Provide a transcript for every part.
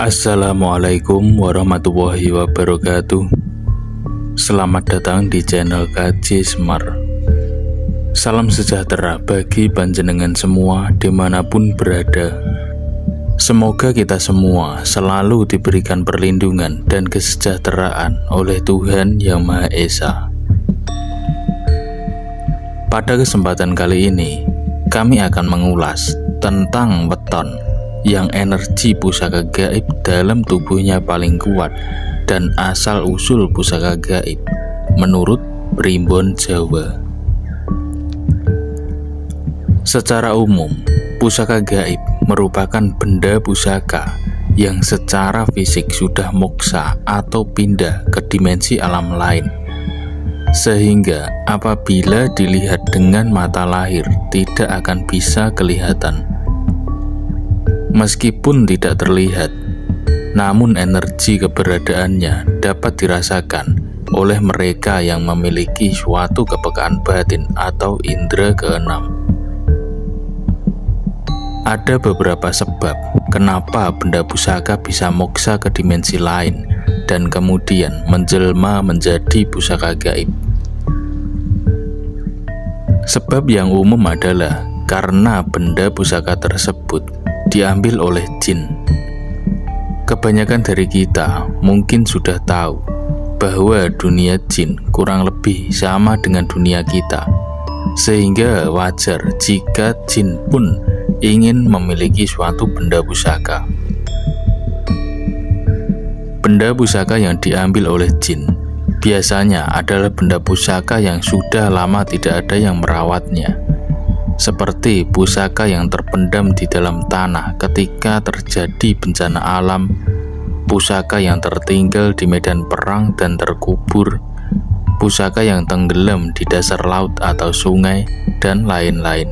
Assalamualaikum warahmatullahi wabarakatuh. Selamat datang di channel KJ Semar. Salam sejahtera bagi panjenengan semua dimanapun berada. Semoga kita semua selalu diberikan perlindungan dan kesejahteraan oleh Tuhan Yang Maha Esa. Pada kesempatan kali ini, kami akan mengulas tentang weton yang energi pusaka gaib dalam tubuhnya paling kuat dan asal-usul pusaka gaib menurut Primbon Jawa. Secara umum, pusaka gaib merupakan benda pusaka yang secara fisik sudah moksa atau pindah ke dimensi alam lain, sehingga apabila dilihat dengan mata lahir tidak akan bisa kelihatan. Meskipun tidak terlihat, namun energi keberadaannya dapat dirasakan oleh mereka yang memiliki suatu kepekaan batin atau indera keenam. Ada beberapa sebab kenapa benda pusaka bisa moksa ke dimensi lain dan kemudian menjelma menjadi pusaka gaib. Sebab yang umum adalah karena benda pusaka tersebut diambil oleh jin. Kebanyakan dari kita mungkin sudah tahu bahwa dunia jin kurang lebih sama dengan dunia kita, sehingga wajar jika jin pun ingin memiliki suatu benda pusaka. Benda pusaka yang diambil oleh jin biasanya adalah benda pusaka yang sudah lama tidak ada yang merawatnya, seperti pusaka yang terpendam di dalam tanah ketika terjadi bencana alam, pusaka yang tertinggal di medan perang dan terkubur, pusaka yang tenggelam di dasar laut atau sungai, dan lain-lain.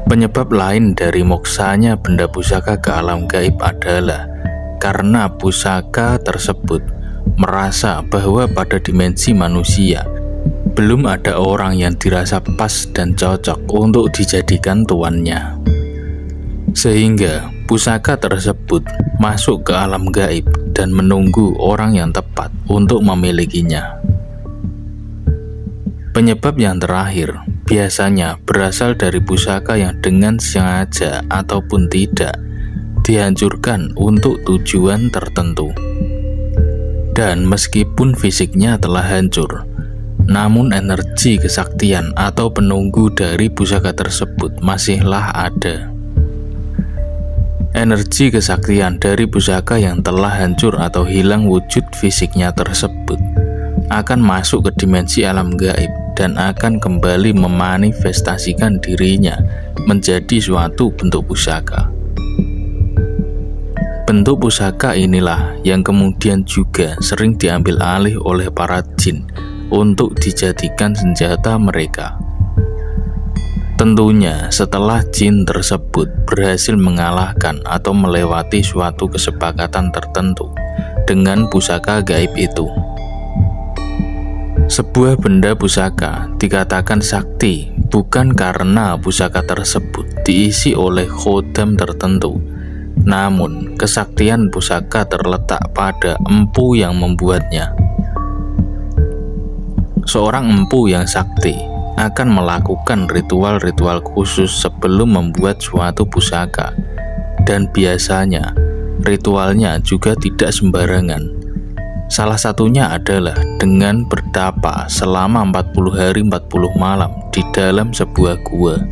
Penyebab lain dari moksanya benda pusaka ke alam gaib adalah karena pusaka tersebut merasa bahwa pada dimensi manusia belum ada orang yang dirasa pas dan cocok untuk dijadikan tuannya, sehingga pusaka tersebut masuk ke alam gaib dan menunggu orang yang tepat untuk memilikinya. Penyebab yang terakhir biasanya berasal dari pusaka yang dengan sengaja ataupun tidak dihancurkan untuk tujuan tertentu. Dan meskipun fisiknya telah hancur, namun energi kesaktian atau penunggu dari pusaka tersebut masihlah ada. Energi kesaktian dari pusaka yang telah hancur atau hilang wujud fisiknya tersebut akan masuk ke dimensi alam gaib dan akan kembali memanifestasikan dirinya menjadi suatu bentuk pusaka. Bentuk pusaka inilah yang kemudian juga sering diambil alih oleh para jin untuk dijadikan senjata mereka. Tentunya setelah jin tersebut berhasil mengalahkan atau melewati suatu kesepakatan tertentu dengan pusaka gaib itu. Sebuah benda pusaka dikatakan sakti bukan karena pusaka tersebut diisi oleh khodam tertentu, namun kesaktian pusaka terletak pada empu yang membuatnya. Seorang empu yang sakti akan melakukan ritual-ritual khusus sebelum membuat suatu pusaka, dan biasanya ritualnya juga tidak sembarangan. Salah satunya adalah dengan bertapa selama 40 hari 40 malam di dalam sebuah gua.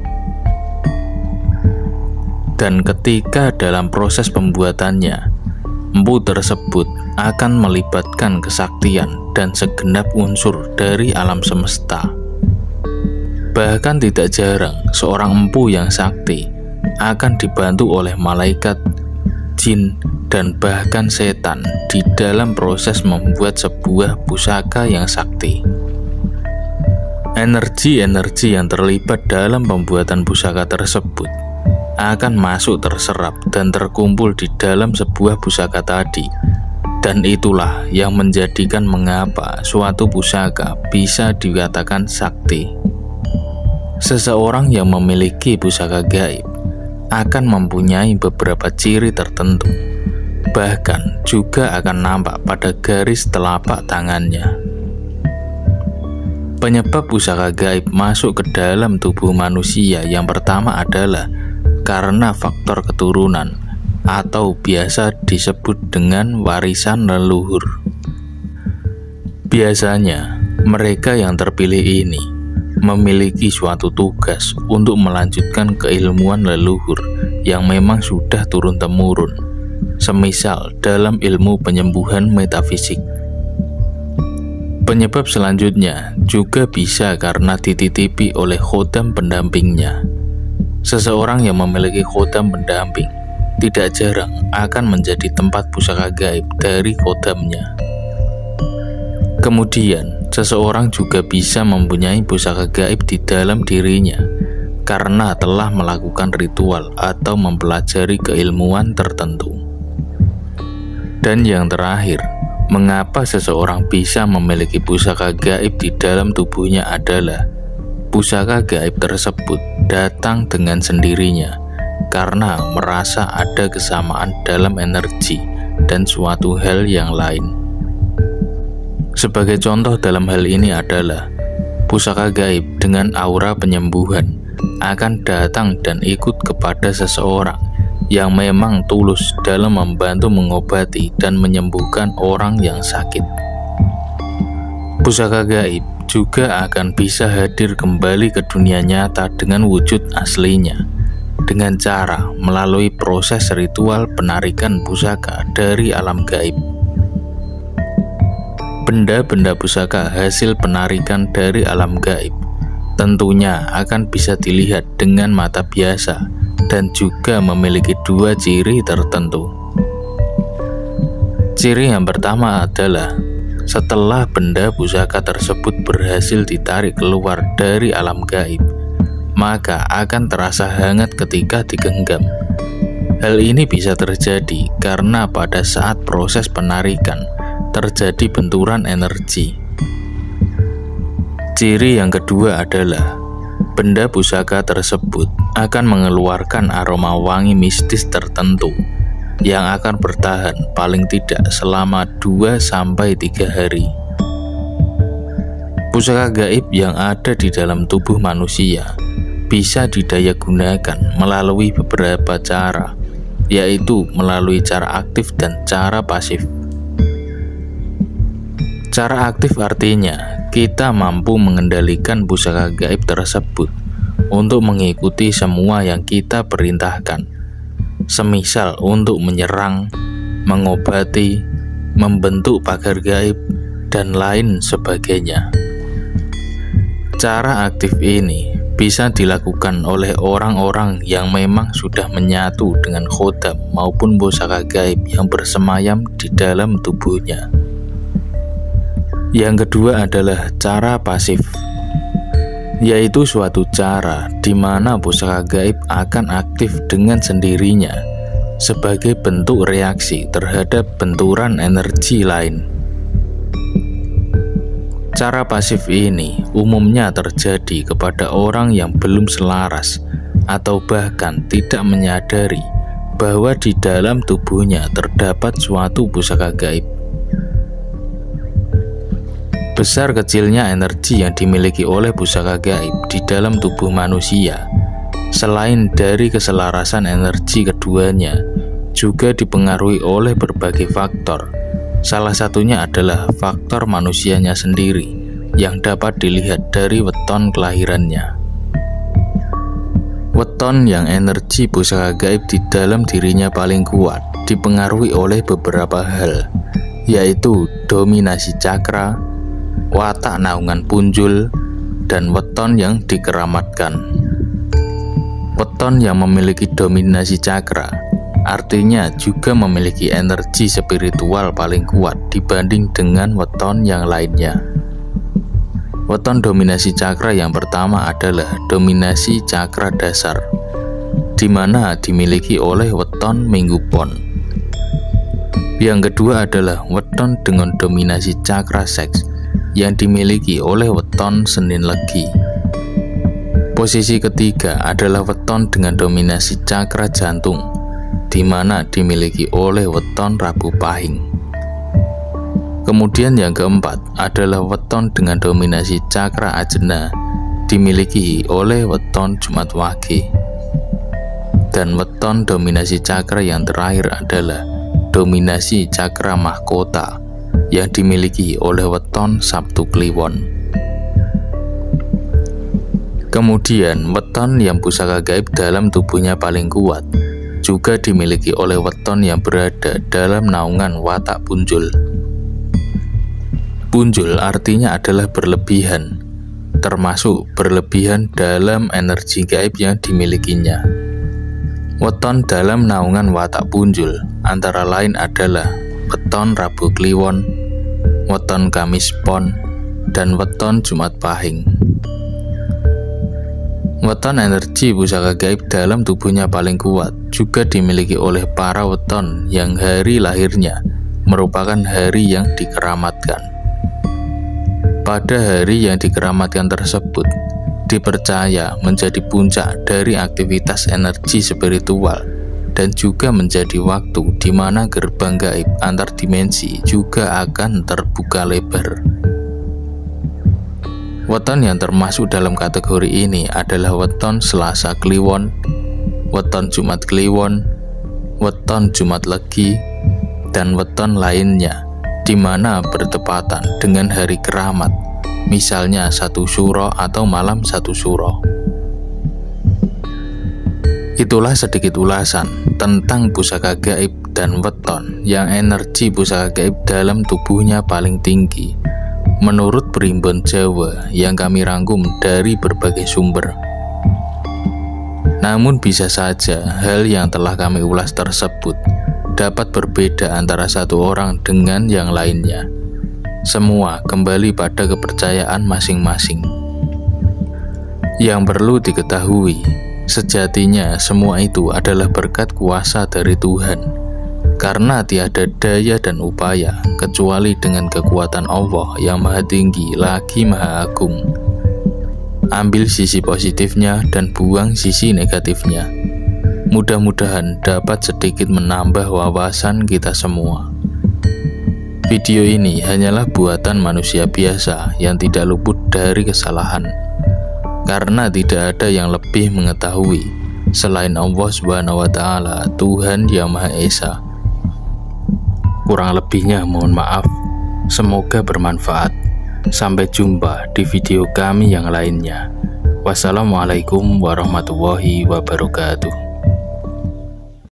Dan ketika dalam proses pembuatannya, empu tersebut akan melibatkan kesaktian dan segenap unsur dari alam semesta. Bahkan tidak jarang seorang empu yang sakti akan dibantu oleh malaikat, jin, dan bahkan setan di dalam proses membuat sebuah pusaka yang sakti. Energi-energi yang terlibat dalam pembuatan pusaka tersebut akan masuk terserap dan terkumpul di dalam sebuah pusaka tadi, dan itulah yang menjadikan mengapa suatu pusaka bisa dikatakan sakti. Seseorang yang memiliki pusaka gaib akan mempunyai beberapa ciri tertentu bahkan juga akan nampak pada garis telapak tangannya. Penyebab pusaka gaib masuk ke dalam tubuh manusia yang pertama adalah karena faktor keturunan atau biasa disebut dengan warisan leluhur. Biasanya, mereka yang terpilih ini memiliki suatu tugas untuk melanjutkan keilmuan leluhur yang memang sudah turun-temurun, semisal dalam ilmu penyembuhan metafisik. Penyebab selanjutnya juga bisa karena dititipi oleh khodam pendampingnya. Seseorang yang memiliki khodam pendamping tidak jarang akan menjadi tempat pusaka gaib dari khodamnya. Kemudian, seseorang juga bisa mempunyai pusaka gaib di dalam dirinya karena telah melakukan ritual atau mempelajari keilmuan tertentu. Dan yang terakhir, mengapa seseorang bisa memiliki pusaka gaib di dalam tubuhnya adalah pusaka gaib tersebut datang dengan sendirinya karena merasa ada kesamaan dalam energi dan suatu hal yang lain. Sebagai contoh dalam hal ini adalah pusaka gaib dengan aura penyembuhan akan datang dan ikut kepada seseorang yang memang tulus dalam membantu mengobati dan menyembuhkan orang yang sakit. Pusaka gaib juga akan bisa hadir kembali ke dunia nyata dengan wujud aslinya, dengan cara melalui proses ritual penarikan pusaka dari alam gaib. Benda-benda pusaka hasil penarikan dari alam gaib tentunya akan bisa dilihat dengan mata biasa dan juga memiliki dua ciri tertentu. Ciri yang pertama adalah setelah benda pusaka tersebut berhasil ditarik keluar dari alam gaib, maka akan terasa hangat ketika digenggam. Hal ini bisa terjadi karena pada saat proses penarikan terjadi benturan energi. Ciri yang kedua adalah benda pusaka tersebut akan mengeluarkan aroma wangi mistis tertentu yang akan bertahan paling tidak selama 2-3 hari. Pusaka gaib yang ada di dalam tubuh manusia bisa didayagunakan melalui beberapa cara, yaitu melalui cara aktif dan cara pasif. Cara aktif artinya kita mampu mengendalikan pusaka gaib tersebut untuk mengikuti semua yang kita perintahkan, semisal untuk menyerang, mengobati, membentuk pagar gaib, dan lain sebagainya. Cara aktif ini bisa dilakukan oleh orang-orang yang memang sudah menyatu dengan khodam maupun pusaka gaib yang bersemayam di dalam tubuhnya. Yang kedua adalah cara pasif, yaitu suatu cara di mana pusaka gaib akan aktif dengan sendirinya sebagai bentuk reaksi terhadap benturan energi lain. Cara pasif ini umumnya terjadi kepada orang yang belum selaras atau bahkan tidak menyadari bahwa di dalam tubuhnya terdapat suatu pusaka gaib. Besar kecilnya energi yang dimiliki oleh pusaka gaib di dalam tubuh manusia, selain dari keselarasan energi keduanya, juga dipengaruhi oleh berbagai faktor. Salah satunya adalah faktor manusianya sendiri yang dapat dilihat dari weton kelahirannya. Weton yang energi pusaka gaib di dalam dirinya paling kuat dipengaruhi oleh beberapa hal, yaitu dominasi cakra, watak naungan punjul, dan weton yang dikeramatkan. Weton yang memiliki dominasi cakra artinya juga memiliki energi spiritual paling kuat dibanding dengan weton yang lainnya. Weton dominasi cakra yang pertama adalah dominasi cakra dasar, di mana dimiliki oleh weton Minggu Pon. Yang kedua adalah weton dengan dominasi cakra seks yang dimiliki oleh weton Senin Legi. Posisi ketiga adalah weton dengan dominasi cakra jantung, di mana dimiliki oleh weton Rabu Pahing. Kemudian yang keempat adalah weton dengan dominasi cakra ajna, dimiliki oleh weton Jumat Wage. Dan weton dominasi cakra yang terakhir adalah dominasi cakra mahkota yang dimiliki oleh weton Sabtu Kliwon. Kemudian weton yang pusaka gaib dalam tubuhnya paling kuat juga dimiliki oleh weton yang berada dalam naungan watak punjul. Punjul artinya adalah berlebihan, termasuk berlebihan dalam energi gaib yang dimilikinya. Weton dalam naungan watak punjul antara lain adalah weton Rabu Kliwon, weton Kamis Pon, dan weton Jumat Pahing. Weton energi pusaka gaib dalam tubuhnya paling kuat juga dimiliki oleh para weton yang hari lahirnya merupakan hari yang dikeramatkan. Pada hari yang dikeramatkan tersebut dipercaya menjadi puncak dari aktivitas energi spiritual dan juga menjadi waktu di mana gerbang gaib antar dimensi juga akan terbuka lebar. Weton yang termasuk dalam kategori ini adalah weton Selasa Kliwon, weton Jumat Kliwon, weton Jumat Legi, dan weton lainnya di mana bertepatan dengan hari keramat, misalnya 1 Syuro atau malam 1 Syuro. Itulah sedikit ulasan tentang pusaka gaib dan weton yang energi pusaka gaib dalam tubuhnya paling tinggi menurut Primbon Jawa yang kami rangkum dari berbagai sumber. Namun bisa saja hal yang telah kami ulas tersebut dapat berbeda antara satu orang dengan yang lainnya. Semua kembali pada kepercayaan masing-masing. Yang perlu diketahui, sejatinya semua itu adalah berkat kuasa dari Tuhan, karena tiada daya dan upaya kecuali dengan kekuatan Allah yang maha tinggi lagi maha agung. Ambil sisi positifnya dan buang sisi negatifnya. Mudah-mudahan dapat sedikit menambah wawasan kita semua. Video ini hanyalah buatan manusia biasa yang tidak luput dari kesalahan, karena tidak ada yang lebih mengetahui selain Allah Subhanahu wa Ta'ala, Tuhan yang Maha Esa. Kurang lebihnya mohon maaf. Semoga bermanfaat. Sampai jumpa di video kami yang lainnya. Wassalamualaikum warahmatullahi wabarakatuh.